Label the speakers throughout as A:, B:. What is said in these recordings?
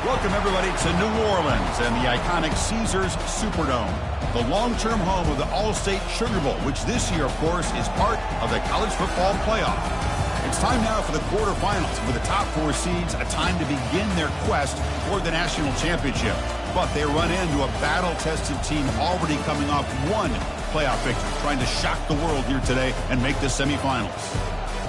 A: Welcome, everybody, to New Orleans and the iconic Caesars Superdome, the long-term home of the All-State Sugar Bowl, which this year, of course, is part of the college football playoff. It's time now for the quarterfinals, with the top four seeds a time to begin their quest for the national championship. But they run into a battle-tested team already coming off one playoff victory, trying to shock the world here today and make the semifinals.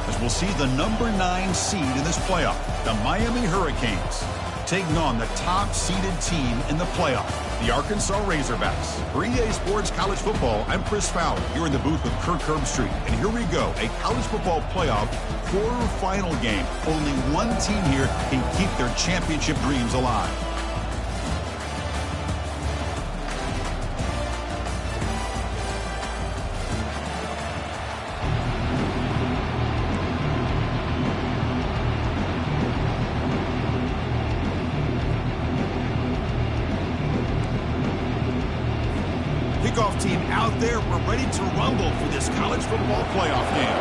A: As we'll see the number 9 seed in this playoff, the Miami Hurricanes, taking on the top-seeded team in the playoff, the Arkansas Razorbacks. For EA Sports College Football, I'm Chris Fowler, here in the booth with Kirk Herbstreit. And here we go, a college football playoff quarterfinal game. Only one team here can keep their championship dreams alive. Kickoff team out there. We're ready to rumble for this college football playoff game.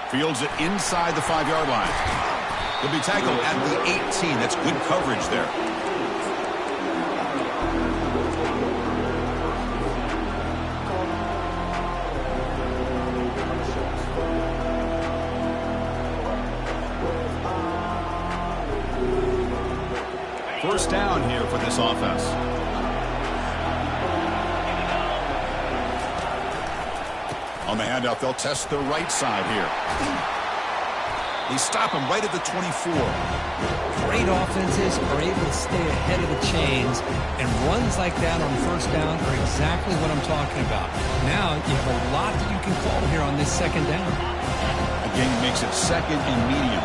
A: Fields it inside the 5-yard line. He'll be tackled at the 18. That's good coverage there. First down here for this offense. On the handoff, they'll test the right side here. They stop him right at the 24.
B: Great offenses are able to stay ahead of the chains, and runs like that on first down are exactly what I'm talking about. Now you have a lot that you can call here on this second down.
A: Again, makes it second and medium.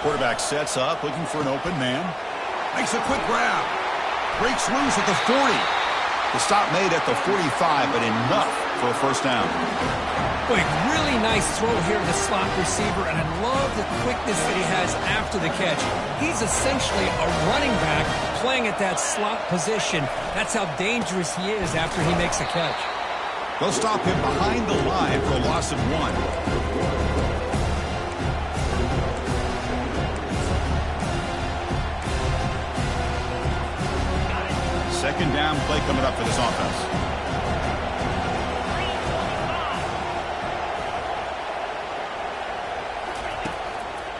A: Quarterback sets up, looking for an open man. Makes a quick grab. Breaks loose at the 40. The stop made at the 45, but enough for a first down.
B: Boy, really nice throw here to the slot receiver, and I love the quickness that he has after the catch. He's essentially a running back playing at that slot position. That's how dangerous he is after he makes a catch.
A: They'll stop him behind the line for a loss of 1. Second down play coming up for this offense.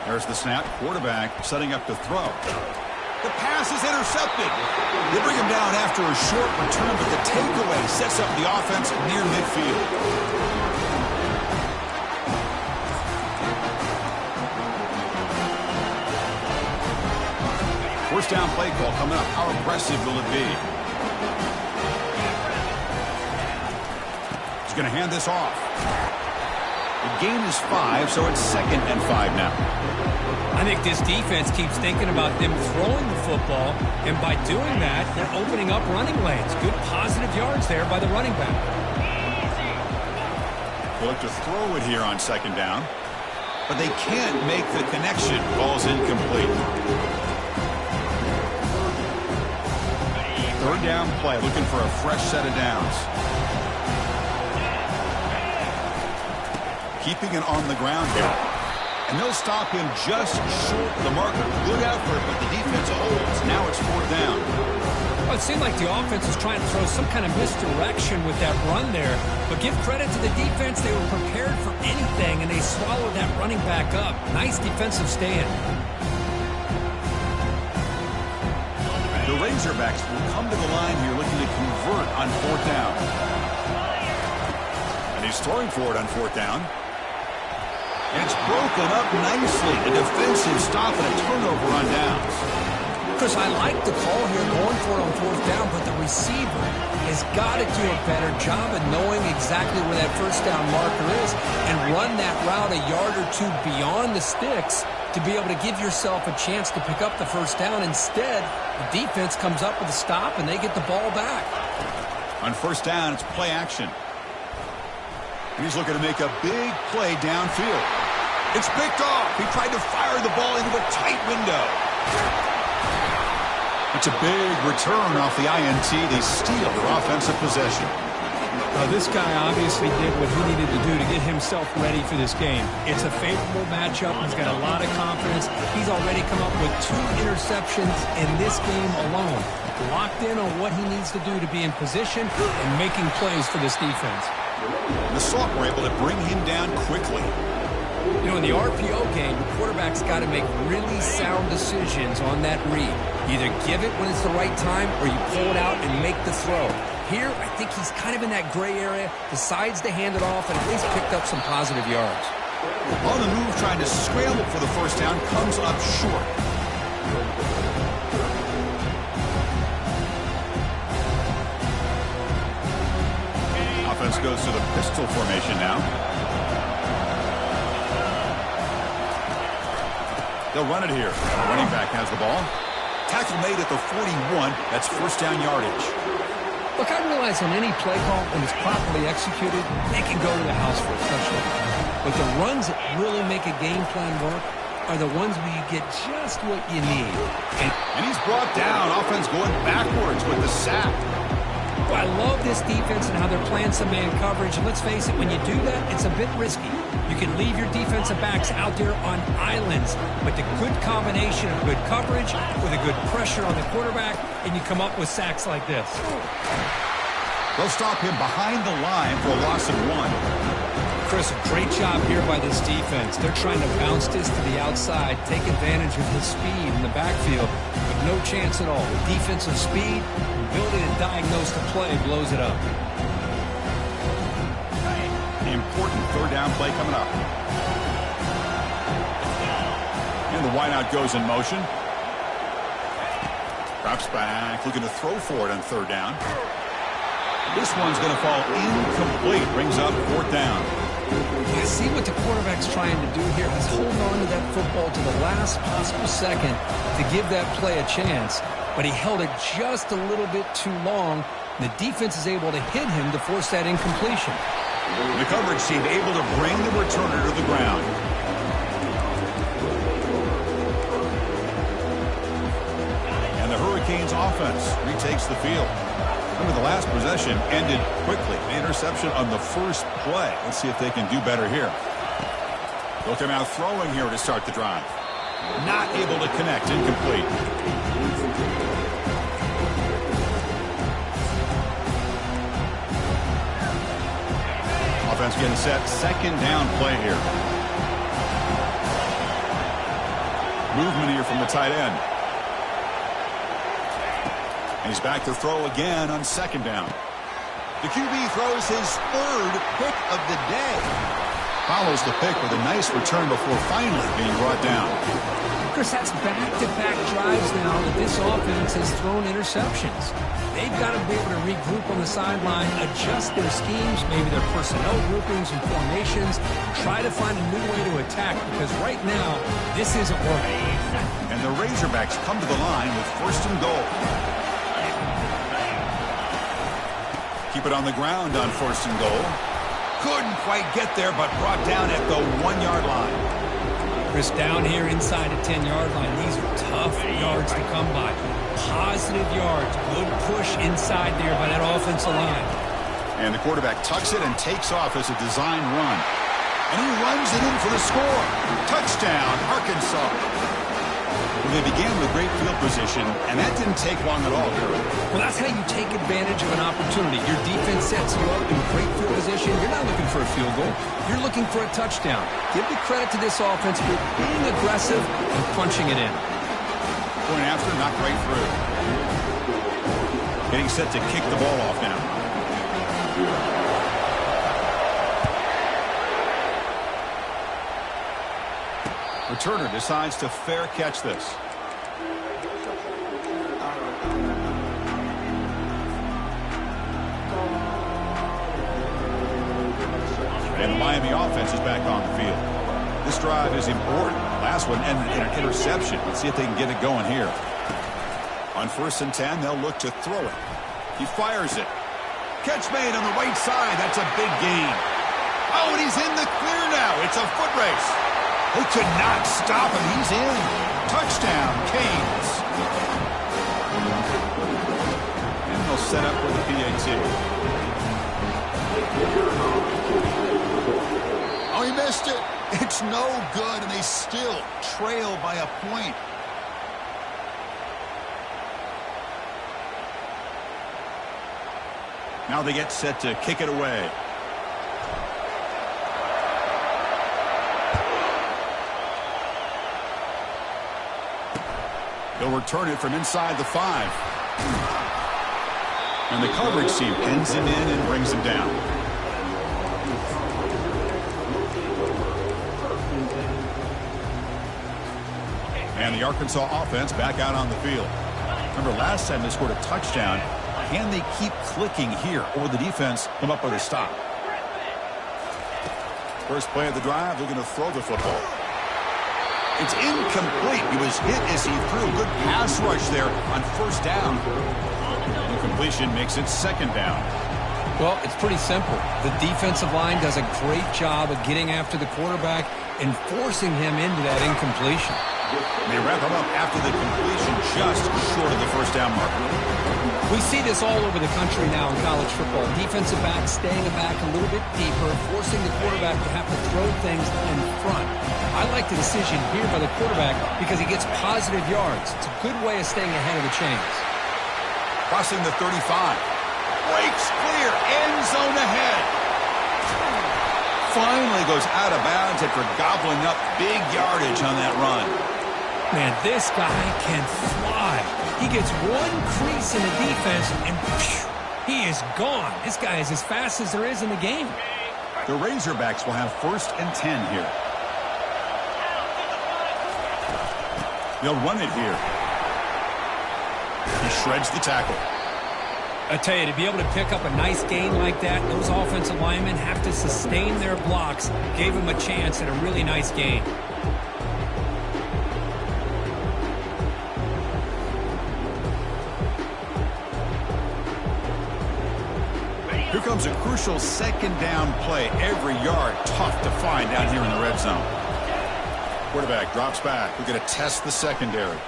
A: There's the snap. Quarterback setting up to throw. The pass is intercepted. They bring him down after a short return, but the takeaway sets up the offense near midfield. First down play call coming up. How aggressive will it be? He's going to hand this off. The gain is 5, so it's second and 5 now.
B: I think this defense keeps thinking about them throwing the football, and by doing that, they're opening up running lanes. Good positive yards there by the running back.
A: They'll look to throw it here on second down, but they can't make the connection. Ball's incomplete. Third down play, looking for a fresh set of downs. Keeping it on the ground here. And they'll stop him just short of the marker. Good effort, but the defense holds. Now it's fourth down.
B: Well, it seemed like the offense was trying to throw some kind of misdirection with that run there. But give credit to the defense. They were prepared for anything, and they swallowed that running back up. Nice defensive stand.
A: The Razorbacks will come to the line here looking to convert on fourth down. And he's throwing for it on fourth down. And it's broken up nicely. A defensive stop and a turnover on downs.
B: Chris, I like the call here going for it on fourth down, but the receiver has got to do a better job of knowing exactly where that first down marker is and run that route a yard or two beyond the sticks to be able to give yourself a chance to pick up the first down. Instead, the defense comes up with a stop, and they get the ball back.
A: On first down, it's play action. And he's looking to make a big play downfield. It's picked off. He tried to fire the ball into a tight window. It's a big return off the INT. They steal their offensive possession.
B: This guy obviously did what he needed to do to get himself ready for this game. It's a favorable matchup. He's got a lot of confidence. He's already come up with 2 interceptions in this game alone. Locked in on what he needs to do to be in position and making plays for this defense.
A: The Sauk were able to bring him down quickly.
B: You know, in the RPO game, the quarterback's got to make really sound decisions on that read. Either give it when it's the right time or you pull it out and make the throw. Here, I think he's kind of in that gray area, decides to hand it off, and at least picked up some positive yards.
A: On the move, trying to scramble for the first down, comes up short. Offense goes to the pistol formation now. They'll run it here. Running back has the ball. Tackle made at the 41. That's first down yardage.
B: Look, I realize on any play call, when it's properly executed, they can go to the house for a touchdown. But the runs that really make a game plan work are the ones where you get just what you need.
A: And he's brought down. Offense going backwards with the sack.
B: I love this defense and how they're playing some man coverage. And let's face it, when you do that, it's a bit risky. You can leave your defensive backs out there on islands, but the good combination of good coverage with a good pressure on the quarterback, and you come up with sacks like this.
A: They'll stop him behind the line for a loss of 1.
B: Chris, a great job here by this defense. They're trying to bounce this to the outside, take advantage of his speed in the backfield, but no chance at all. The defensive speed, ability to diagnose the play, blows it up.
A: Important third down play coming up. And the wideout goes in motion. Drops back, looking to throw for it on third down. This one's going to fall incomplete. Brings up fourth down.
B: I see what the quarterback's trying to do here. He's holding on to that football to the last possible second to give that play a chance. But he held it just a little bit too long. The defense is able to hit him to force that incompletion.
A: The coverage team able to bring the returner to the ground. And the Hurricanes offense retakes the field. Remember, the last possession ended quickly. The interception on the first play. Let's see if they can do better here. They'll come out throwing here to start the drive. Not able to connect. Incomplete. Offense getting set. Second down play here. Movement here from the tight end. And he's back to throw again on second down. The QB throws his third pick of the day. Follows the pick with a nice return before finally being brought down.
B: Chris, that's back-to-back drives now that this offense has thrown interceptions. They've got to be able to regroup on the sideline, adjust their schemes, maybe their personnel groupings and formations, try to find a new way to attack, because right now, this isn't working.
A: And the Razorbacks come to the line with first and goal. Keep it on the ground on first and goal. Couldn't quite get there, but brought down at the 1-yard line.
B: Chris, down here inside the 10-yard line, these are tough yards to come by. Positive yards, good push inside there by that offensive line.
A: And the quarterback tucks it and takes off as a design run. And he runs it in for the score. Touchdown, Arkansas. Well, they began with great field position, and that didn't take long at all, Gary.
B: Well, that's how you take advantage of an opportunity. Your defense sets you up in great field position. You're not looking for a field goal. You're looking for a touchdown. Give the credit to this offense for being aggressive and punching it in.
A: Going after, knocked right through. Getting set to kick the ball off now. Returner decides to fair catch this. And the Miami offense is back on the field. This drive is important. Last one ended in an interception. Let's see if they can get it going here. On 1st and 10, they'll look to throw it. He fires it. Catch made on the right side. That's a big gain. Oh, and he's in the clear now. It's a foot race. They could not stop him. He's in. Touchdown, Canes. And they'll set up with the PAT. Oh, he missed it. It's no good, and they still trail by a point. Now they get set to kick it away. They'll return it from inside the 5. And the coverage team pins him in and brings him down. And the Arkansas offense back out on the field. Remember, last time they scored a touchdown. Can they keep clicking here, or the defense come up with a stop? First play of the drive, they're going to throw the football. It's incomplete. He was hit as he threw. Good pass rush there on first down. Incompletion makes it second down.
B: Well, it's pretty simple. The defensive line does a great job of getting after the quarterback and forcing him into that incompletion.
A: They wrap him up after the completion, just short of the first down marker.
B: We see this all over the country now in college football. Defensive backs staying back a little bit deeper, forcing the quarterback to have to throw things in front. I like the decision here by the quarterback because he gets positive yards. It's a good way of staying ahead of the chains.
A: Crossing the 35. Breaks clear. End zone ahead. Finally goes out of bounds after gobbling up big yardage on that run.
B: Man, this guy can fly. He gets one crease in the defense, and phew, he is gone. This guy is as fast as there is in the game.
A: The Razorbacks will have 1st and 10 here. They'll run it here. He shreds the tackle.
B: I tell you, to be able to pick up a nice gain like that, those offensive linemen have to sustain their blocks. Gave him a chance at a really nice gain.
A: Here comes a crucial second down play. Every yard tough to find down here in the red zone. Quarterback drops back. We're going to test the secondary.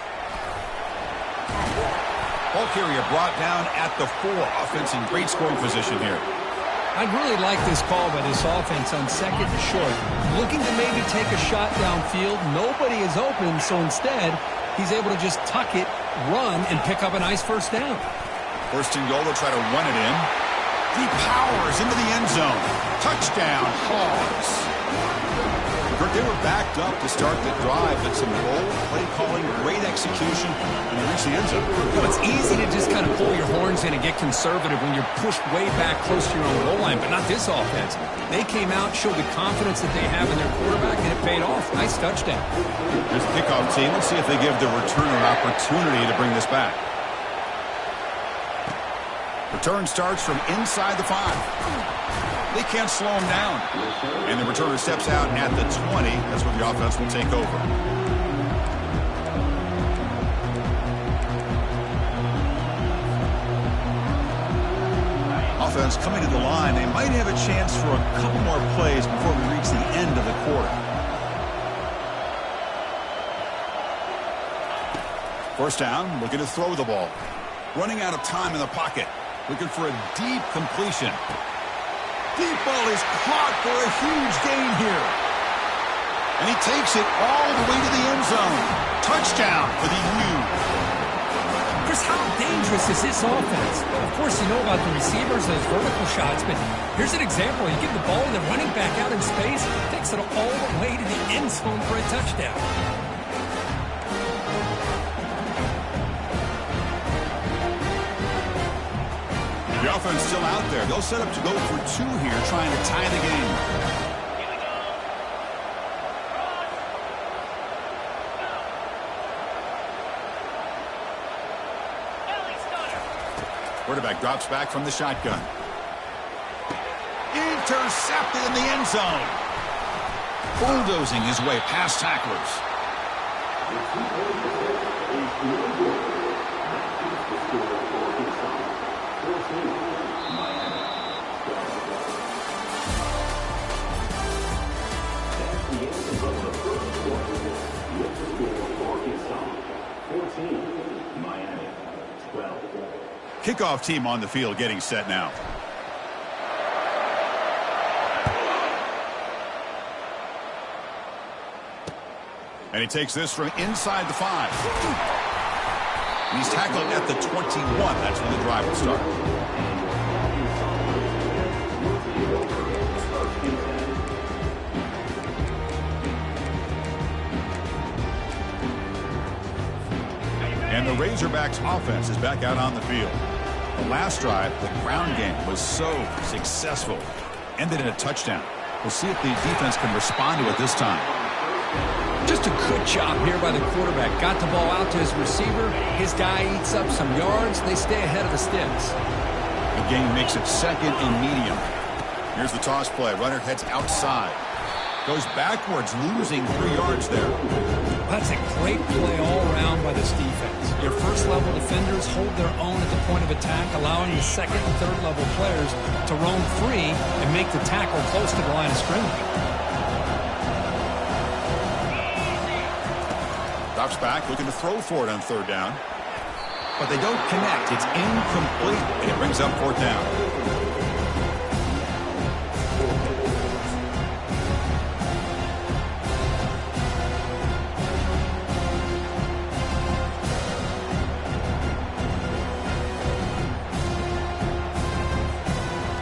A: Ball carrier brought down at the 4. Offense in great scoring position here.
B: I'd really like this call by this offense on second and short. Looking to maybe take a shot downfield. Nobody is open, so instead, he's able to just tuck it, run, and pick up a nice first down.
A: First and goal, they'll try to run it in. He powers into the end zone. Touchdown, Hogs. Kirk, they were backed up to start the drive, but some bold play calling, great execution, and they reach the end zone.
B: You know, it's easy to just kind of pull your horns in and get conservative when you're pushed way back close to your own goal line, but not this offense. They came out, showed the confidence that they have in their quarterback, and it paid off. Nice touchdown.
A: Here's the kickoff team. Let's see if they give the returner an opportunity to bring this back. Return starts from inside the 5. They can't slow him down. And the returner steps out at the 20. That's where the offense will take over. Offense coming to the line. They might have a chance for a couple more plays before we reach the end of the quarter. First down, looking to throw the ball. Running out of time in the pocket. Looking for a deep completion. Deep ball is caught for a huge gain here. And he takes it all the way to the end zone. Touchdown for the U.
B: Chris, how dangerous is this offense? Of course, you know about the receivers, those vertical shots, but here's an example. You give the ball to the running back out in space, takes it all the way to the end zone for a touchdown.
A: The offense still out there. They'll set up to go for 2 here, trying to tie the game. Quarterback drops back from the shotgun. Intercepted in the end zone. Bulldozing his way past tacklers. Kickoff team on the field getting set now. And he takes this from inside the 5. And he's tackled at the 21. That's when the drive will start. And the Razorbacks offense is back out on the field. The last drive, the ground game was so successful. Ended in a touchdown. We'll see if the defense can respond to it this time.
B: Just a good job here by the quarterback. Got the ball out to his receiver. His guy eats up some yards. They stay ahead of the sticks.
A: The game makes it 2nd and medium. Here's the toss play. Runner heads outside. Goes backwards, losing 3 yards there.
B: That's a great play all around by this defense. Your first-level defenders hold their own at the point of attack, allowing the second and third-level players to roam free and make the tackle close to the line of scrimmage.
A: Drops back, looking to throw for it on 3rd down. But they don't connect. It's incomplete, and it brings up 4th down.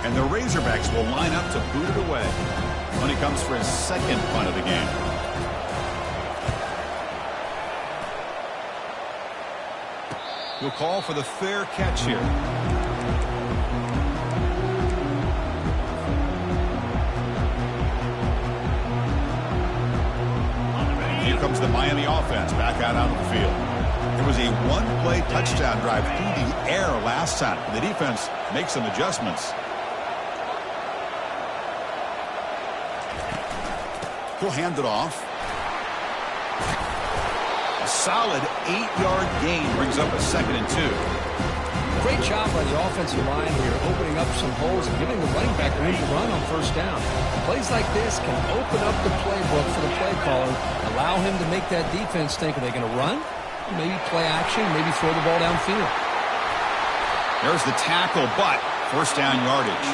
A: And the Razorbacks will line up to boot it away when he comes for his 2nd punt of the game. He'll call for the fair catch here. Here comes the Miami offense back out onto the field. It was a one-play touchdown drive through the air last time. The defense makes some adjustments. He'll hand it off. A solid 8-yard gain brings up a 2nd and 2.
B: Great job by the offensive line here, opening up some holes and giving the running back room to run on 1st down. Plays like this can open up the playbook for the play caller, allow him to make that defense think, are they going to run? Maybe play action, maybe throw the ball downfield.
A: There's the tackle, but 1st down yardage.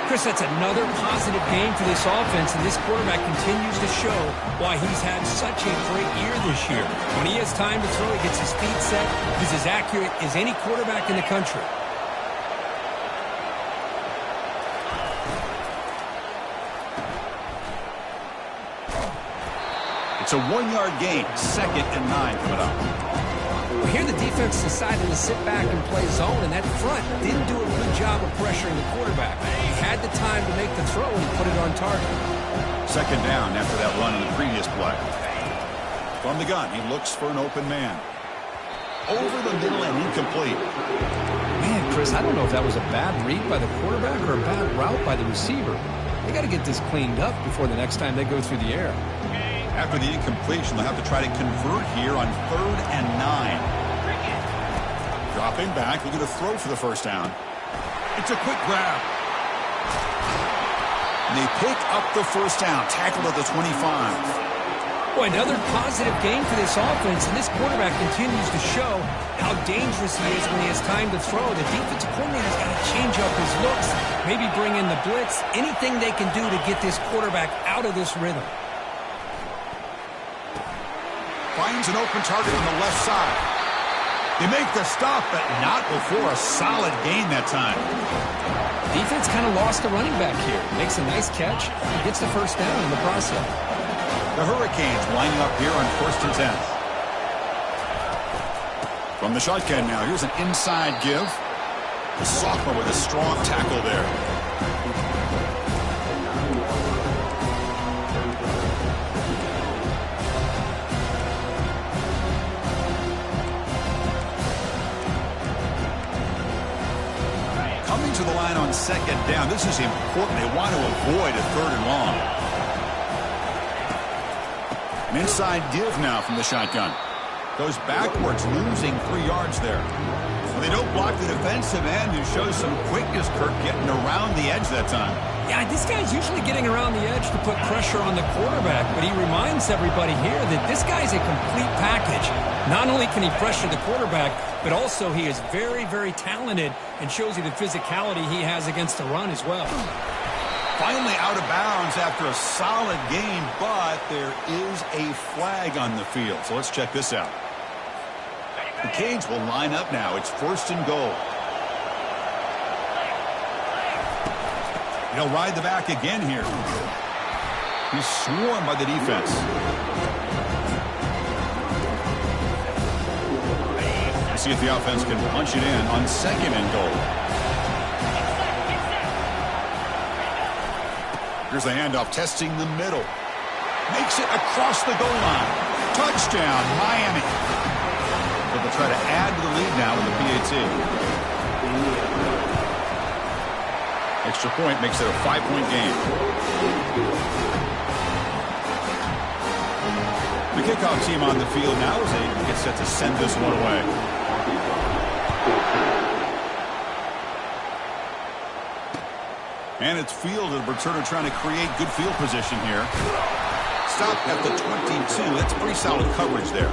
B: Chris, that's another positive game for this offense, and this quarterback continues to show why he's had such a great year this year. When he has time to throw, he gets his feet set. He's as accurate as any quarterback in the country.
A: It's a 1-yard gain, 2nd and 9 coming up.
B: Well, here the defense decided to sit back and play zone, and that front didn't do a good job of pressuring the quarterback. He had the time to make the throw and put it on target.
A: 2nd down after that run in the previous play. From the gun, he looks for an open man. Over the middle and incomplete.
B: Man, Chris, I don't know if that was a bad read by the quarterback or a bad route by the receiver. They got to get this cleaned up before the next time they go through the air.
A: After the incompletion, they'll have to try to convert here on 3rd and 9. Dropping back, looking to throw for the 1st down. It's a quick grab. And they pick up the 1st down, tackled at the 25.
B: Boy, another positive game for this offense, and this quarterback continues to show how dangerous he is when he has time to throw. The defensive coordinator's got to change up his looks, maybe bring in the blitz, anything they can do to get this quarterback out of this rhythm.
A: Finds an open target on the left side. They make the stop, but not before a solid gain that time.
B: Defense kind of lost the running back here. Makes a nice catch. Gets the 1st down in the process.
A: The Hurricanes lining up here on 1st and 10. From the shotgun now, here's an inside give. The sophomore with a strong tackle there. To the line on 2nd down. This is important. They want to avoid a 3rd and long. An inside give now from the shotgun. Goes backwards, losing 3 yards there. Well, they don't block the defensive end, who shows some quickness, Kirk, getting around the edge that time.
B: Yeah, this guy's usually getting around the edge to put pressure on the quarterback, but he reminds everybody here that this guy's a complete package. Not only can he pressure the quarterback, but also he is very, very talented and shows you the physicality he has against the run as well.
A: Finally out of bounds after a solid game, but there is a flag on the field. So let's check this out. The Canes will line up now. It's 1st and goal. He'll ride the back again here. He's swarmed by the defense. Let's see if the offense can punch it in on 2nd and goal. Here's the handoff, testing the middle. Makes it across the goal line. Touchdown, Miami. But they'll try to add to the lead now with the PAT. Extra point makes it a 5-point game. The kickoff team on the field now as they get set to send this one away. And it's fielded. Returner trying to create good field position here. Stop at the 22. That's pretty solid coverage there.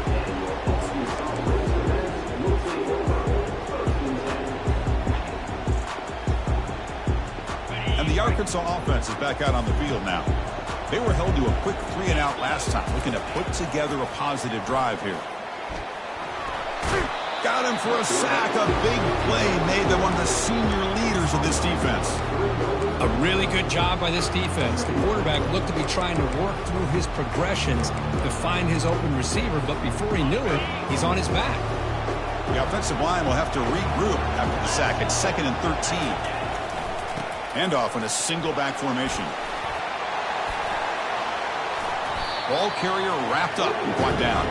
A: And the Arkansas offense is back out on the field now. They were held to a quick 3-and-out last time, looking to put together a positive drive here. Got him for a sack. A big play made by one of the senior leaders of this defense.
B: A really good job by this defense. The quarterback looked to be trying to work through his progressions to find his open receiver, but before he knew it, he's on his back.
A: The offensive line will have to regroup after the sack. It's 2nd and 13. Handoff in a single back formation. Ball carrier wrapped up and brought down.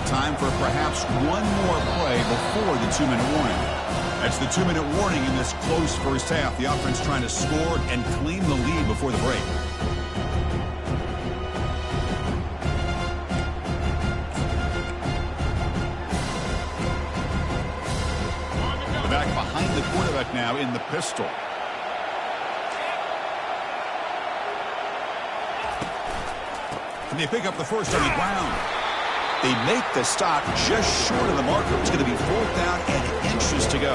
A: Time for perhaps one more play before the 2-minute warning. That's the 2-minute warning in this close first half. The offense trying to score and claim the lead before the break. The back behind the quarterback now in the pistol. And they pick up the first on the ground. They make the stop just short of the marker. It's going to be 4th down and inches to go.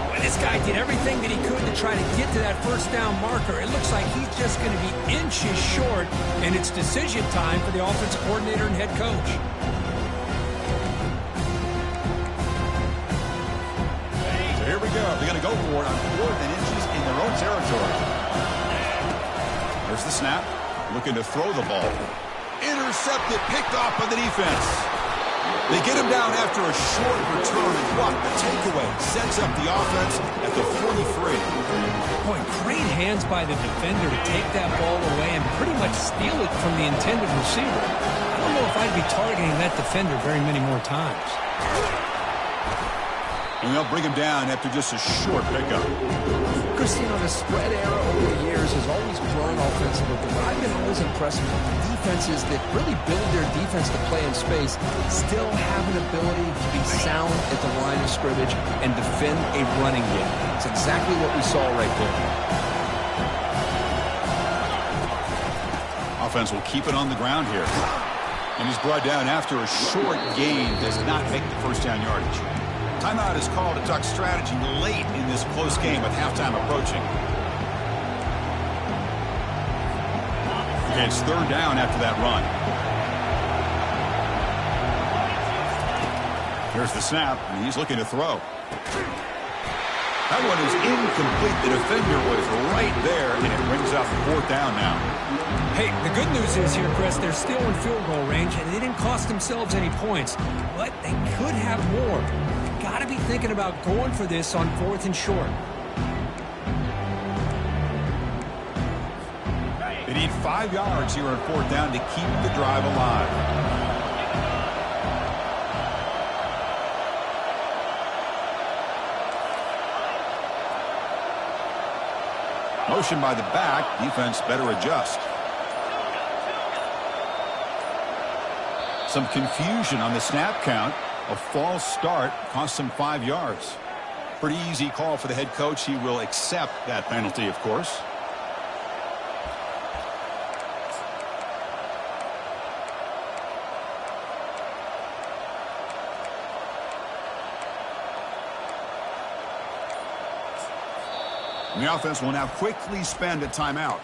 B: Well, this guy did everything that he could to try to get to that 1st down marker. It looks like he's just going to be inches short, and it's decision time for the offensive coordinator and head coach.
A: So here we go. They're going to go for it on 4th and inches in their own territory. There's the snap. Looking to throw the ball. Intercepted, picked off by the defense. They get him down after a short return, and what the takeaway sets up the offense at the 43.
B: Boy, great hands by the defender to take that ball away and pretty much steal it from the intended receiver. I don't know if I'd be targeting that defender very many more times.
A: And they'll bring him down after just a short pickup.
C: Christine, the spread era over the years has always grown offensively, but I've been always impressed with defenses that really build their defense to play in space, still have an ability to be sound at the line of scrimmage and defend a running game. It's exactly what we saw right there.
A: Offense will keep it on the ground here. And he's brought down after a short gain. Does not make the 1st down yardage. Timeout is called to talk strategy late in this close game with halftime approaching. Okay, it's 3rd down after that run. Here's the snap, and he's looking to throw. That one is incomplete. The defender was right there, and it brings up 4th down now.
B: Hey, the good news is here, Chris, they're still in field goal range, and they didn't cost themselves any points, but they could have more. Got to be thinking about going for this on 4th and short.
A: They need 5 yards here on 4th down to keep the drive alive. Motion by the back. Defense better adjust. Some confusion on the snap count. A false start cost him 5 yards. Pretty easy call for the head coach. He will accept that penalty, of course. And the offense will now quickly spend a timeout.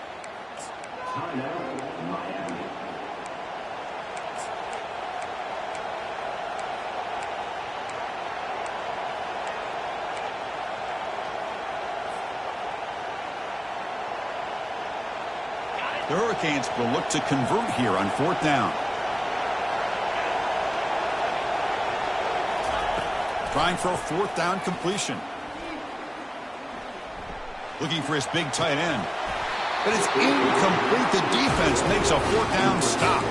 A: The Hurricanes will look to convert here on 4th down. Trying for a 4th down completion. Looking for his big tight end. But it's incomplete. The defense makes a 4th down stop.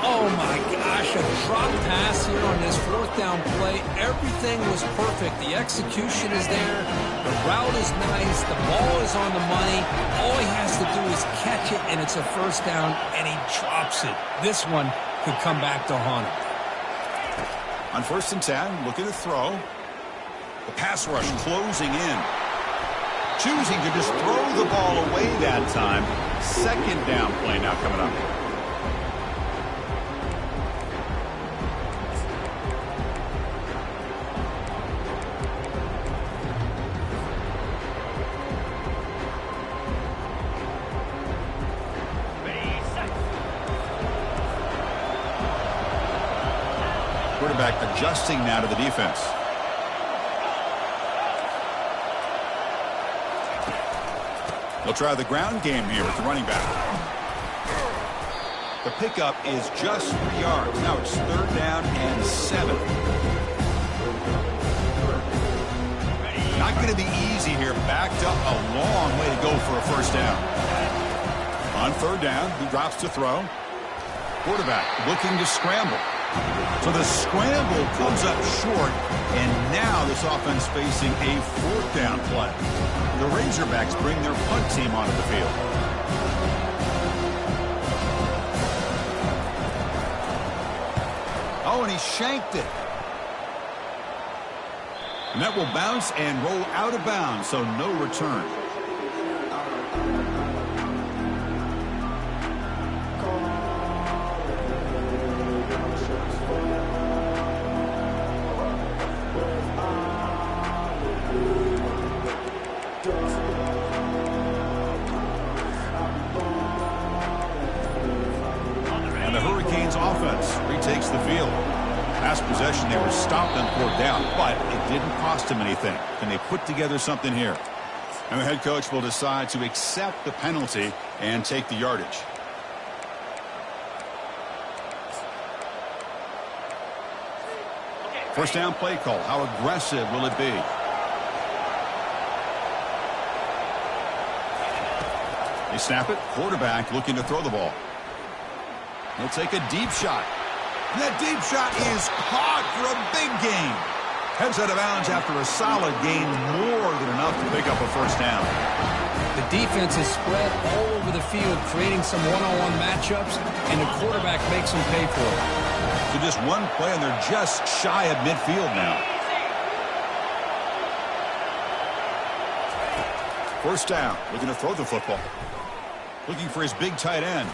B: Oh my gosh, a drop pass here on this 4th down play. Everything was perfect. The execution is there. The route is nice. The ball is on the money. All he has to do is catch it, and it's a 1st down, and he drops it. This one could come back to haunt him.
A: On 1st and 10, looking to throw. The pass rush closing in. Choosing to just throw the ball away that time. 2nd down play now coming up. Quarterback adjusting now to the defense. They'll try the ground game here with the running back. The pickup is just 3 yards. Now it's 3rd down and 7. Not going to be easy here. Backed up a long way to go for a 1st down. On 3rd down, he drops to throw. Quarterback looking to scramble. So the scramble comes up short, and now this offense facing a 4th down play. The Razorbacks bring their punt team onto the field. Oh, and he shanked it. And that will bounce and roll out of bounds, so no return. And the Hurricanes offense retakes the field. Last possession, they were stopped on 4th down, but it didn't cost them anything. Can they put together something here? And the head coach will decide to accept the penalty and take the yardage. First down play call. How aggressive will it be? They snap it. Quarterback looking to throw the ball. He'll take a deep shot. And that deep shot is caught for a big gain. Heads out of bounds after a solid gain, more than enough to pick up a 1st down.
B: The defense is spread all over the field, creating some one-on-one matchups, and the quarterback makes them pay for it.
A: So just one play, and they're just shy of midfield now. 1st down, looking to throw the football. Looking for his big tight end.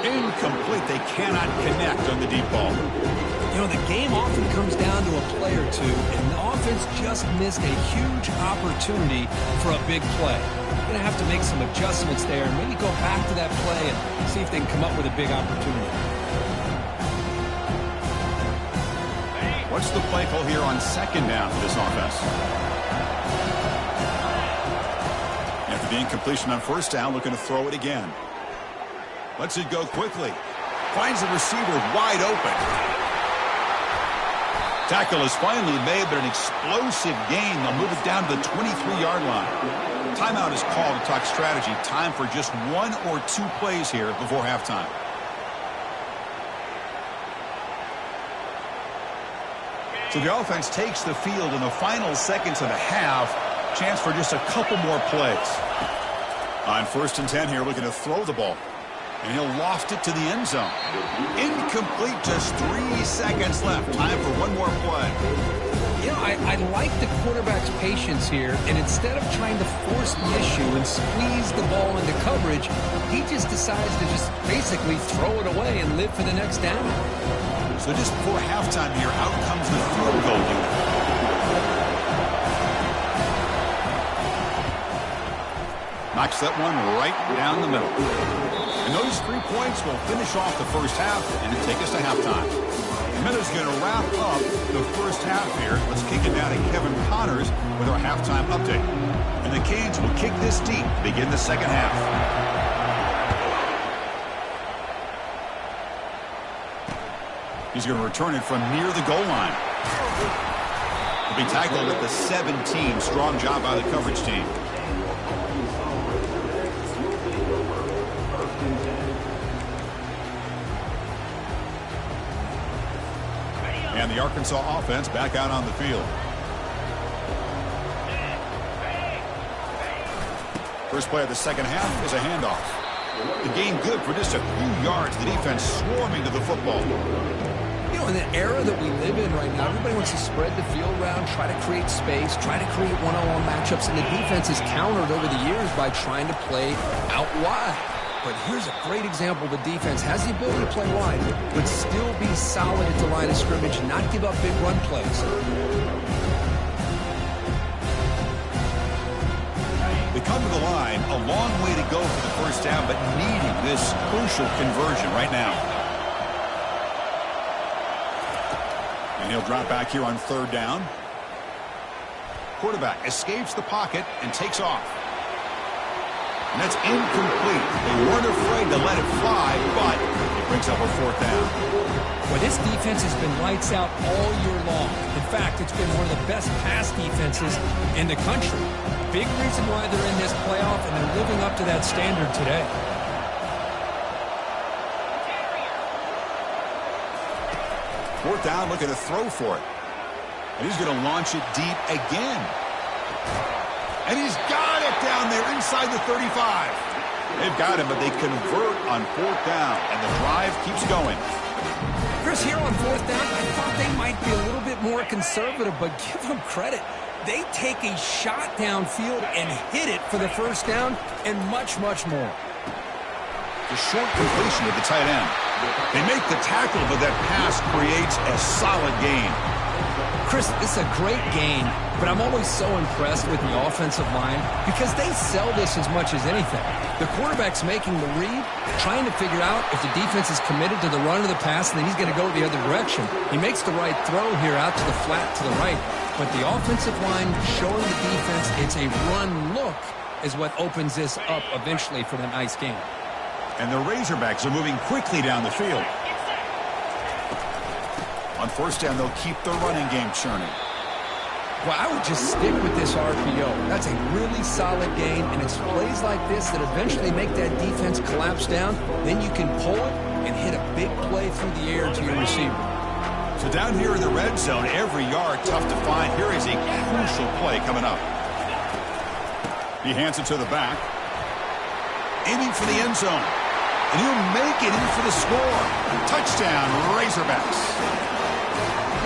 A: Incomplete. They cannot connect on the deep ball.
B: You know, the game often comes down to a play or two, and the offense just missed a huge opportunity for a big play. They're going to have to make some adjustments there and maybe go back to that play and see if they can come up with a big opportunity.
A: What's the play call here on 2nd down for this offense? After the incompletion on 1st down, looking to throw it again. Lets it go quickly. Finds the receiver wide open. Tackle is finally made, but an explosive gain. They'll move it down to the 23-yard line. Timeout is called to talk strategy. Time for just 1 or 2 plays here before halftime. So the offense takes the field in the final seconds of the half. Chance for just a couple more plays. On 1st and 10 here, looking to throw the ball. And he'll loft it to the end zone. Incomplete, just 3 seconds left. Time for one more play.
B: You know, I like the quarterback's patience here, and instead of trying to force the issue and squeeze the ball into coverage, he just decides to just basically throw it away and live for the next down.
A: So just before halftime here, out comes the field goal unit. Knocks that one right down the middle. And those 3 points will finish off the first half and take us to halftime. Minutes going to wrap up the first half here. Let's kick it down to Kevin Connors with our halftime update. And the Canes will kick this deep to begin the second half. He's going to return it from near the goal line. He'll be tackled at the 17. Strong job by the coverage team. And the Arkansas offense back out on the field. First play of the second half is a handoff. The gain good for just a few yards. The defense swarming to the football.
C: You know, in the era that we live in right now, everybody wants to spread the field around, try to create space, try to create one-on-one matchups, and the defense has countered over the years by trying to play out wide. But here's a great example. The defense has the ability to play wide, but still be solid at the line of scrimmage and not give up big run plays.
A: They come to the line, a long way to go for the first down, but needing this crucial conversion right now. And he'll drop back here on third down. Quarterback escapes the pocket and takes off. And that's incomplete. They weren't afraid to let it fly, but it brings up a fourth down.
B: Well, this defense has been lights out all year long. In fact, it's been one of the best pass defenses in the country. Big reason why they're in this playoff, and they're living up to that standard today.
A: Fourth down, looking to throw for it. And he's going to launch it deep again. And he's got it down there inside the 35. They've got him, but they convert on fourth down, and the drive keeps going.
B: Chris, here on fourth down, I thought they might be a little bit more conservative, but give them credit. They take a shot downfield and hit it for the first down and much, much more.
A: The short completion to the tight end. They make the tackle, but that pass creates a solid gain.
B: Chris, it's a great game, but I'm always so impressed with the offensive line because they sell this as much as anything. The quarterback's making the read, trying to figure out if the defense is committed to the run or the pass, and then he's going to go the other direction. He makes the right throw here out to the flat to the right, but the offensive line showing the defense it's a run look is what opens this up eventually for the nice game.
A: And the Razorbacks are moving quickly down the field. On first down, they'll keep the running game churning.
B: Well, I would just stick with this RPO. That's a really solid game, and it's plays like this that eventually make that defense collapse down. Then you can pull it and hit a big play through the air to your receiver.
A: So down here in the red zone, every yard tough to find. Here is a crucial play coming up. He hands it to the back. Aiming for the end zone. And he'll make it in for the score. Touchdown, Razorbacks.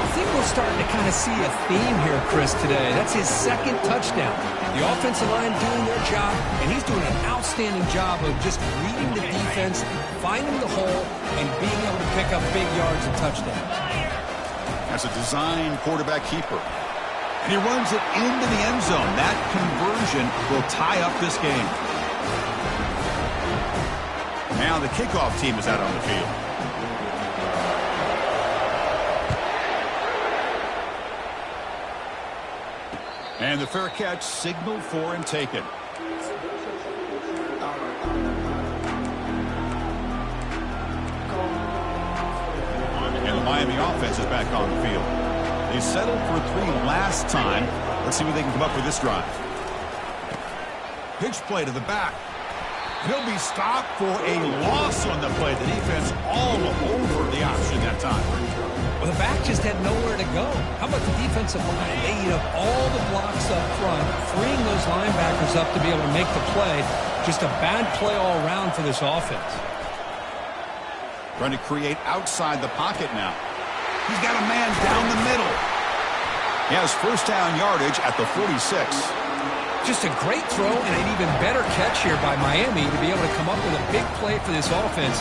B: I think we're starting to kind of see a theme here, Chris, today. That's his second touchdown. The offensive line doing their job, and he's doing an outstanding job of just reading the defense, finding the hole, and being able to pick up big yards and touchdowns.
A: That's a design quarterback keeper. And he runs it into the end zone. That conversion will tie up this game. Now the kickoff team is out on the field. And the fair catch signaled for and taken. And the Miami offense is back on the field. They settled for 3 last time. Let's see what they can come up with this drive. Pitch play to the back. He'll be stopped for a loss on the play. The defense all over the option that time.
B: Well, the back just had nowhere to go. How about the defensive line? They eat up all the blocks up front, freeing those linebackers up to be able to make the play. Just a bad play all around for this offense.
A: Trying to create outside the pocket now. He's got a man down the middle. He has first down yardage at the 46.
B: Just a great throw and an even better catch here by Miami to be able to come up with a big play for this offense.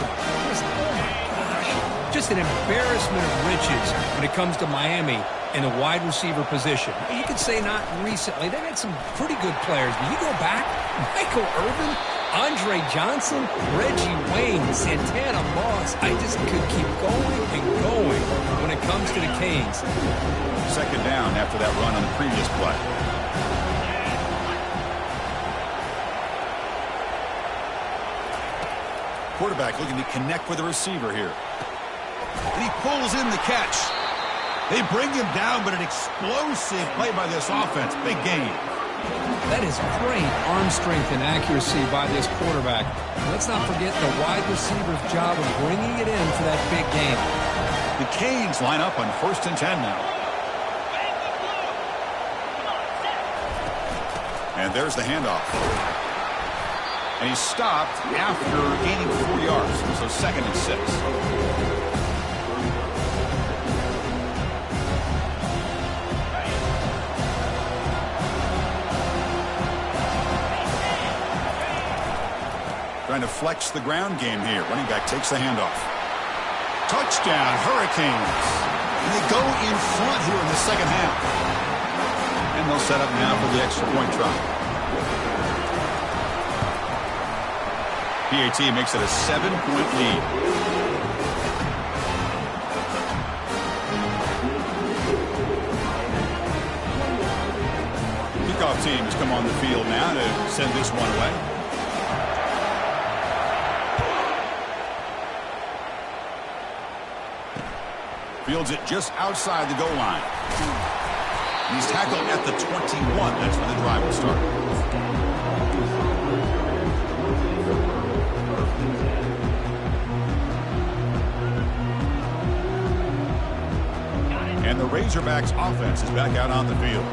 B: Just an embarrassment of riches when it comes to Miami in the wide receiver position. You could say not recently. They've had some pretty good players, but you go back, Michael Irvin, Andre Johnson, Reggie Wayne, Santana Moss. I just could keep going and going when it comes to the Canes.
A: Second down after that run on the previous play. Quarterback looking to connect with the receiver here. And he pulls in the catch. They bring him down, but an explosive play by this offense. Big gain.
B: That is great arm strength and accuracy by this quarterback. Let's not forget the wide receiver's job of bringing it in for that big gain.
A: The Canes line up on 1st and 10 now. And there's the handoff. And he's stopped after gaining 4 yards. So 2nd and 6. Trying to flex the ground game here. Running back takes the handoff. Touchdown, Hurricanes. And they go in front here in the second half. And they'll set up now for the extra point try. PAT makes it a 7-point lead. Kickoff team has come on the field now to send this one away. Fields it just outside the goal line. He's tackled at the 21. That's when the drive will start. And the Razorbacks offense is back out on the field.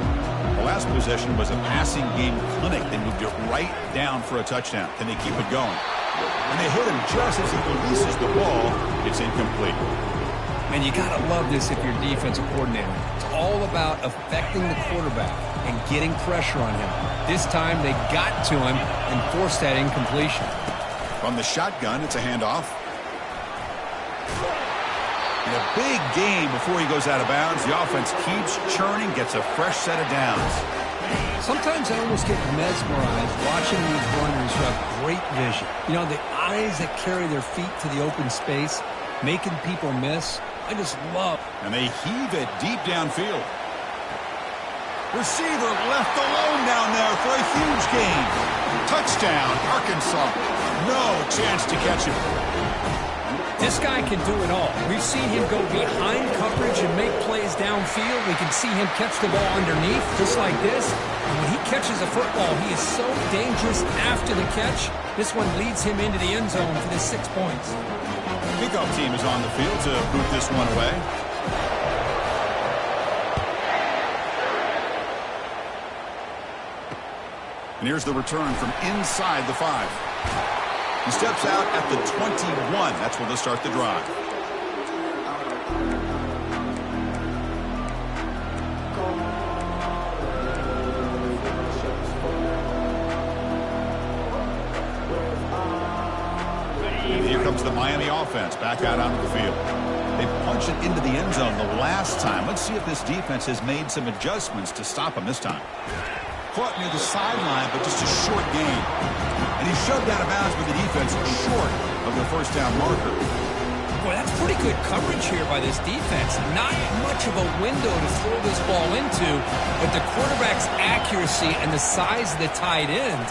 A: The last possession was a passing game clinic. They moved it right down for a touchdown. Can they keep it going? And they hit him just as he releases the ball. It's incomplete.
B: And you got to love this if you're a defensive coordinator. It's all about affecting the quarterback and getting pressure on him. This time they got to him and forced that incompletion.
A: From the shotgun, it's a handoff. And a big gain before he goes out of bounds. The offense keeps churning, gets a fresh set of downs.
B: Sometimes I almost get mesmerized watching these runners who have great vision. You know, the eyes that carry their feet to the open space, making people miss. I just love.
A: And they heave it deep downfield. Receiver left alone down there for a huge gain. Touchdown, Arkansas. No chance to catch him.
B: This guy can do it all. We've seen him go behind coverage and make plays downfield. We can see him catch the ball underneath, just like this. And when he catches a football, he is so dangerous after the catch. This one leads him into the end zone for the 6 points.
A: Kickoff team is on the field to boot this one away. And here's the return from inside the 5. He steps out at the 21. That's where they'll start the drive. And here comes the Miami offense back out onto the field. They punch it into the end zone the last time. Let's see if this defense has made some adjustments to stop him this time. Caught near the sideline, but just a short gain. And he's shoved out of bounds with the defense short of the first down marker.
B: Boy, that's pretty good coverage here by this defense. Not much of a window to throw this ball into, but the quarterback's accuracy and the size of the tight end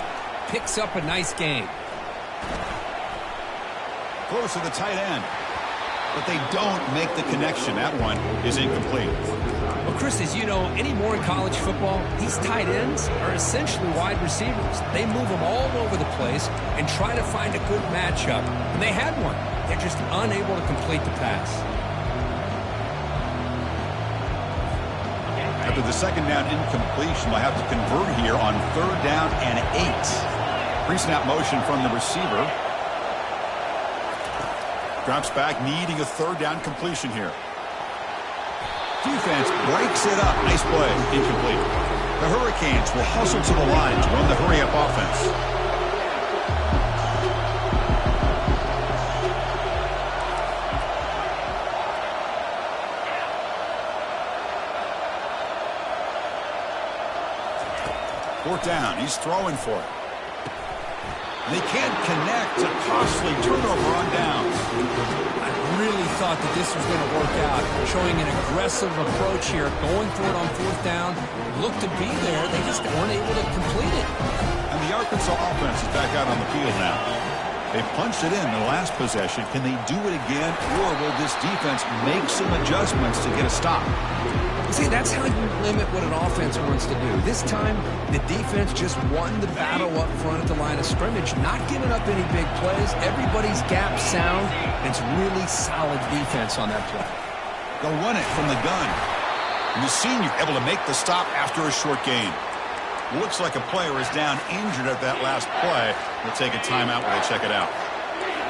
B: picks up a nice gain.
A: Close to the tight end. But they don't make the connection. That one is incomplete.
B: Well, Chris, as you know, anymore in college football, these tight ends are essentially wide receivers. They move them all over the place and try to find a good matchup. And they had one. They're just unable to complete the pass.
A: After the second down incompletion, they'll have to convert here on 3rd down and 8. Pre-snap motion from the receiver. Drops back, needing a 3rd down completion here. Defense breaks it up. Nice play. Incomplete. The Hurricanes will hustle to the line to run the hurry-up offense. Fourth down. He's throwing for it. And they can't connect. A costly turnover on downs.
B: I really thought that this was going to work out, showing an aggressive approach here, going for it on fourth down. Looked to be there. They just weren't able to complete it.
A: And the Arkansas offense is back out on the field now. They punched it in the last possession. Can they do it again, or will this defense make some adjustments to get a stop?
C: See, that's how you limit what an offense wants to do. This time, the defense just won the battle up front at the line of scrimmage, not giving up any big plays. Everybody's gap sound. It's really solid defense on that play.
A: They'll run it from the gun. And the senior able to make the stop after a short gain. Looks like a player is down injured at that last play. They'll take a timeout while they check it out.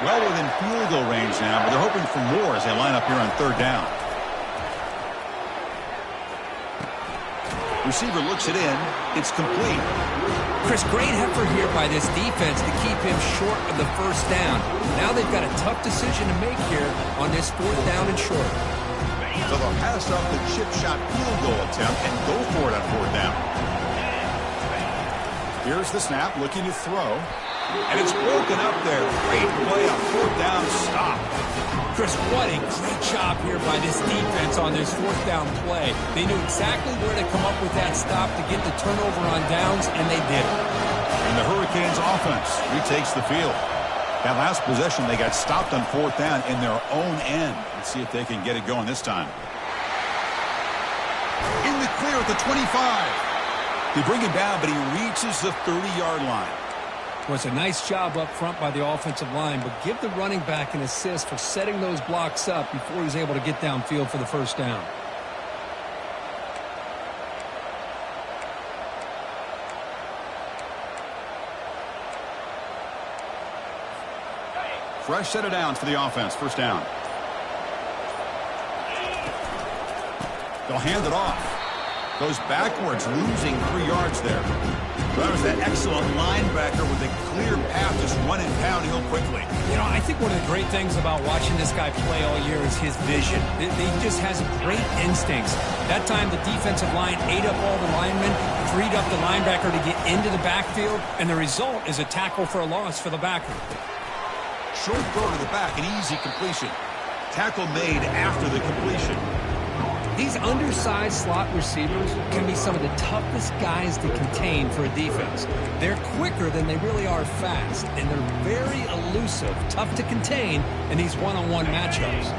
A: Well within field goal range now, but they're hoping for more as they line up here on third down. Receiver looks it in. It's complete.
B: Chris, great effort here by this defense to keep him short of the first down. Now they've got a tough decision to make here on this fourth down and short.
A: So they'll pass up the chip shot field goal attempt and go for it on fourth down. Here's the snap, looking to throw. And it's broken up there. Great play on fourth down stop.
B: Chris, what a great job here by this defense on this fourth down play. They knew exactly where to come up with that stop to get the turnover on downs, and they did it.
A: And the Hurricanes offense retakes the field. That last possession, they got stopped on fourth down in their own end. Let's see if they can get it going this time. In the clear at the 25. They bring him down, but he reaches the 30-yard line.
B: Well, it's a nice job up front by the offensive line, but give the running back an assist for setting those blocks up before he's able to get downfield for the first down.
A: Fresh set of downs for the offense. First down. They'll hand it off. Goes backwards, losing 3 yards there. That was that excellent linebacker with a clear path, just running downhill quickly.
B: You know, I think one of the great things about watching this guy play all year is his vision. He just has great instincts. That time, the defensive line ate up all the linemen, freed up the linebacker to get into the backfield, and the result is a tackle for a loss for the backer.
A: Short throw to the back, an easy completion. Tackle made after the completion.
B: These undersized slot receivers can be some of the toughest guys to contain for a defense. They're quicker than they really are fast, and they're very elusive, tough to contain in these one-on-one matchups.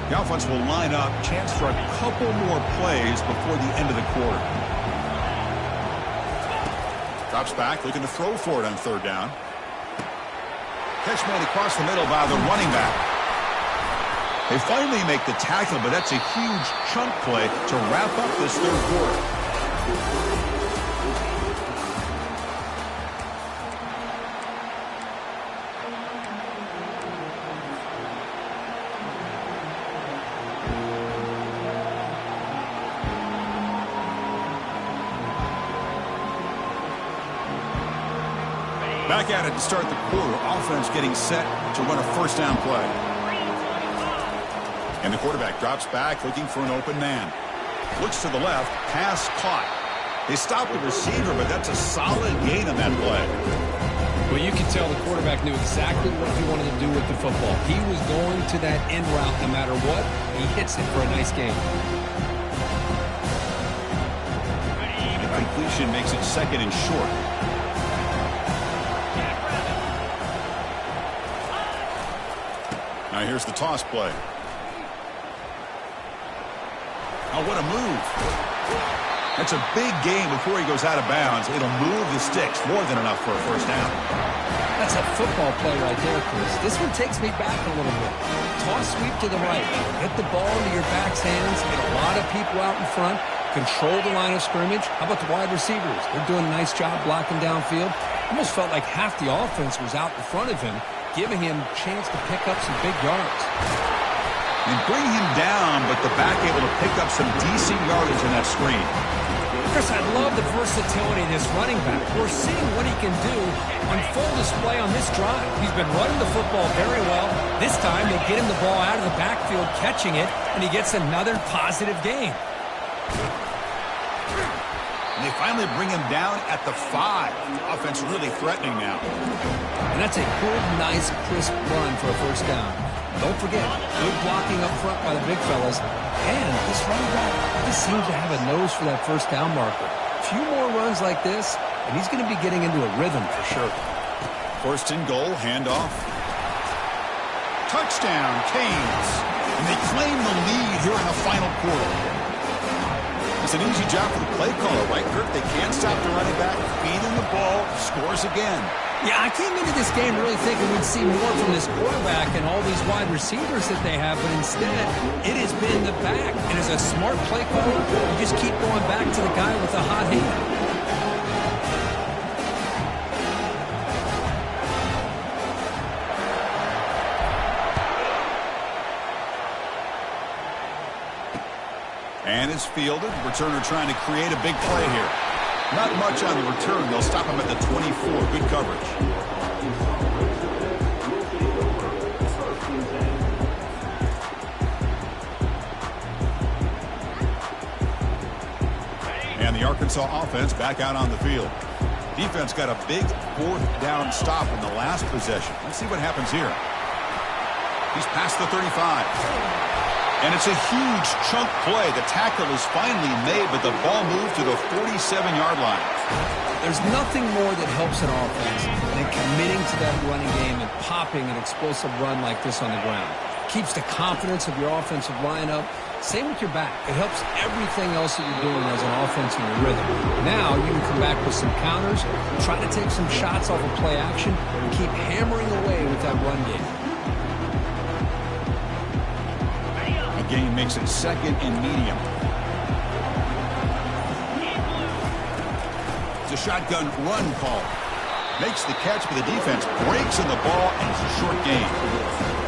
A: The offense will line up, chance for a couple more plays before the end of the quarter. Drops back, looking to throw for it on third down. Catch made across the middle by the running back. They finally make the tackle, but that's a huge chunk play to wrap up this third quarter. Back at it to start the quarter. Offense getting set to run a first down play. And the quarterback drops back, looking for an open man. Looks to the left, pass caught. They stopped the receiver, but that's a solid gain on that play.
B: Well, you can tell the quarterback knew exactly what he wanted to do with the football. He was going to that end route no matter what. He hits it for a nice gain.
A: The completion makes it second and short. Now here's the toss play. Oh, what a move. That's a big gain before he goes out of bounds. It'll move the sticks, more than enough for a first down.
B: That's a football play right there, Chris. This one takes me back a little bit. Toss sweep to the right. Get the ball into your back's hands. Get a lot of people out in front. Control the line of scrimmage. How about the wide receivers? They're doing a nice job blocking downfield. Almost felt like half the offense was out in front of him, giving him a chance to pick up some big yards.
A: And bring him down, but the back able to pick up some decent yardage in that screen.
B: Chris, I love the versatility of this running back. We're seeing what he can do on full display on this drive. He's been running the football very well. This time, they get him the ball out of the backfield, catching it, and he gets another positive gain.
A: And they finally bring him down at the 5. The offense really threatening now.
B: And that's a good, nice, crisp run for a first down. Don't forget, good blocking up front by the big fellas. And this running back just seems to have a nose for that first down marker. A few more runs like this, and he's going to be getting into a rhythm for sure.
A: First and goal, handoff. Touchdown, Canes. And they claim the lead here in the final quarter. It's an easy job for the play caller, right, Kirk? They can't stop the running back, feeding the ball, scores again.
B: Yeah, I came into this game really thinking we'd see more from this quarterback and all these wide receivers that they have, but instead, it has been the back. And as a smart play caller, you just keep going back to the guy with the hot hand.
A: And it's fielded. Returner trying to create a big play here. Not much on the return. They'll stop him at the 24. Good coverage. And the Arkansas offense back out on the field. Defense got a big 4th down stop in the last possession. Let's see what happens here. He's past the 35. And it's a huge chunk play. The tackle is finally made, but the ball moved to the 47-yard line.
B: There's nothing more that helps an offense than committing to that running game and popping an explosive run like this on the ground. Keeps the confidence of your offensive lineup. Same with your back. It helps everything else that you're doing as an offense in your rhythm. Now you can come back with some counters, try to take some shots off of play action, and keep hammering away with that run game.
A: Gain makes it 2nd and medium. It's a shotgun run call. Makes the catch, but the defense breaks in the ball, and it's a short gain.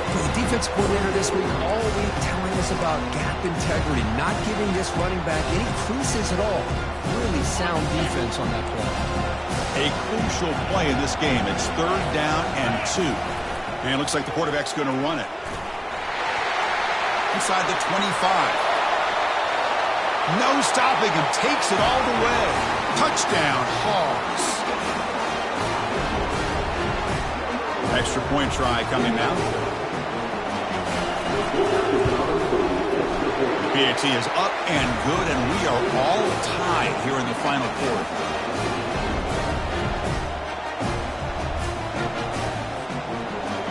B: For the defense coordinator this week, all week telling us about gap integrity, not giving this running back any creases at all. Really sound defense on that play.
A: A crucial play in this game. It's 3rd down and 2. And it looks like the quarterback's going to run it. Inside the 25. No stopping him. Takes it all the way. Touchdown, Hogs. Extra point try coming now. PAT is up and good, and we are all tied here in the final quarter.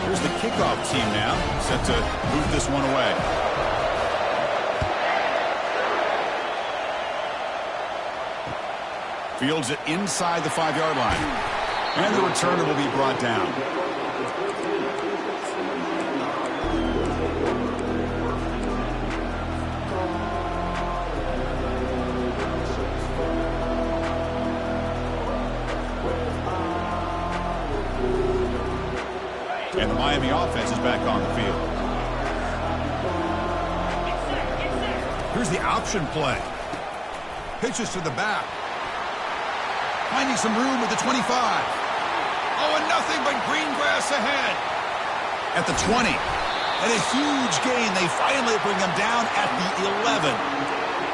A: Here's the kickoff team now, set to move this one away. Fields it inside the 5-yard line. And the returner will be brought down. And the Miami offense is back on the field. Here's the option play. Pitches to the back. Finding some room at the 25. Oh, and nothing but green grass ahead. At the 20. And a huge gain. They finally bring him down at the 11.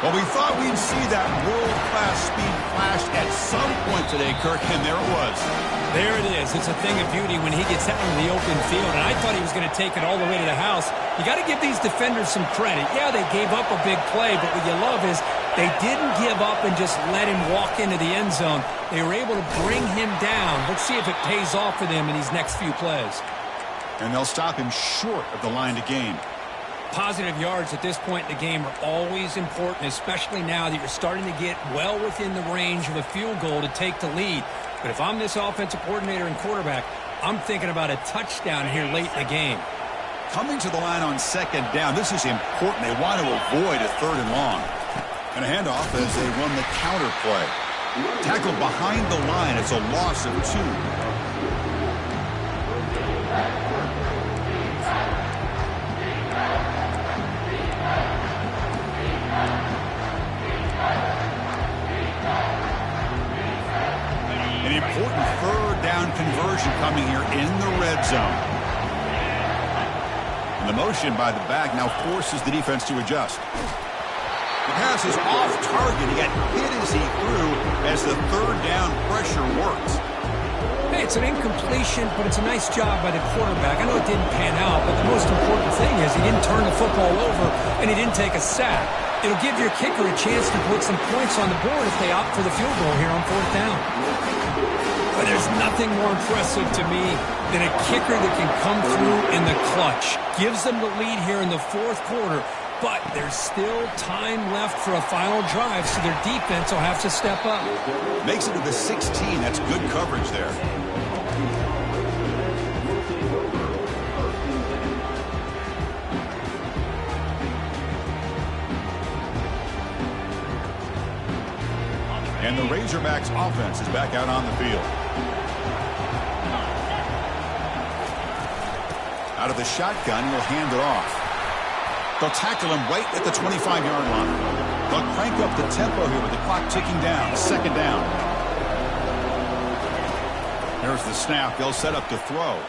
A: Well, we thought we'd see that world-class speed flash at some point today, Kirk, and there it was.
B: There it is. It's a thing of beauty when he gets out in the open field, and I thought he was going to take it all the way to the house. You got to give these defenders some credit. Yeah, they gave up a big play, but what you love is they didn't give up and just let him walk into the end zone. They were able to bring him down. Let's see if it pays off for them in these next few plays.
A: And they'll stop him short of the line to gain.
B: Positive yards at this point in the game are always important, especially now that you're starting to get well within the range of a field goal to take the lead. But if I'm this offensive coordinator and quarterback, I'm thinking about a touchdown here late in the game.
A: Coming to the line on 2nd down, this is important. They want to avoid a 3rd and long. And a handoff as they run the counter play. Tackled behind the line. It's a loss of 2. An important 3rd down conversion coming here in the red zone. And the motion by the back now forces the defense to adjust. The pass is off target. He got hit as he threw, as the third down pressure works.
B: Hey, it's an incompletion, but it's a nice job by the quarterback. I know it didn't pan out, but the most important thing is he didn't turn the football over and he didn't take a sack. It'll give your kicker a chance to put some points on the board if they opt for the field goal here on fourth down. But there's nothing more impressive to me than a kicker that can come through in the clutch. Gives them the lead here in the fourth quarter, but there's still time left for a final drive, so their defense will have to step up.
A: Makes it to the 16. That's good coverage there. And the Razorbacks offense is back out on the field. Out of the shotgun, he'll hand it off. They'll tackle him right at the 25-yard line. They'll crank up the tempo here with the clock ticking down. Second down. There's the snap. They'll set up to throw.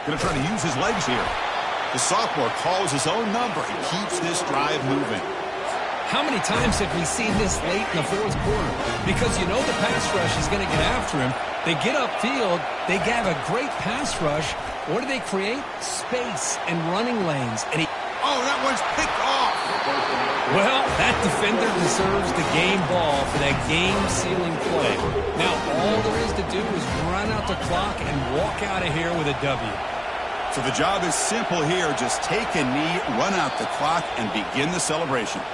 A: Going to try to use his legs here. The sophomore calls his own number. He keeps this drive moving.
B: How many times have we seen this late in the fourth quarter? Because you know the pass rush is going to get after him. They get upfield. They have a great pass rush. What do they create? Space and running lanes. And
A: oh, that one's picked off.
B: Well, that defender deserves the game ball for that game-sealing play. Now, all there is to do is run out the clock and walk out of here with a W.
A: So the job is simple here. Just take a knee, run out the clock, and begin the celebration.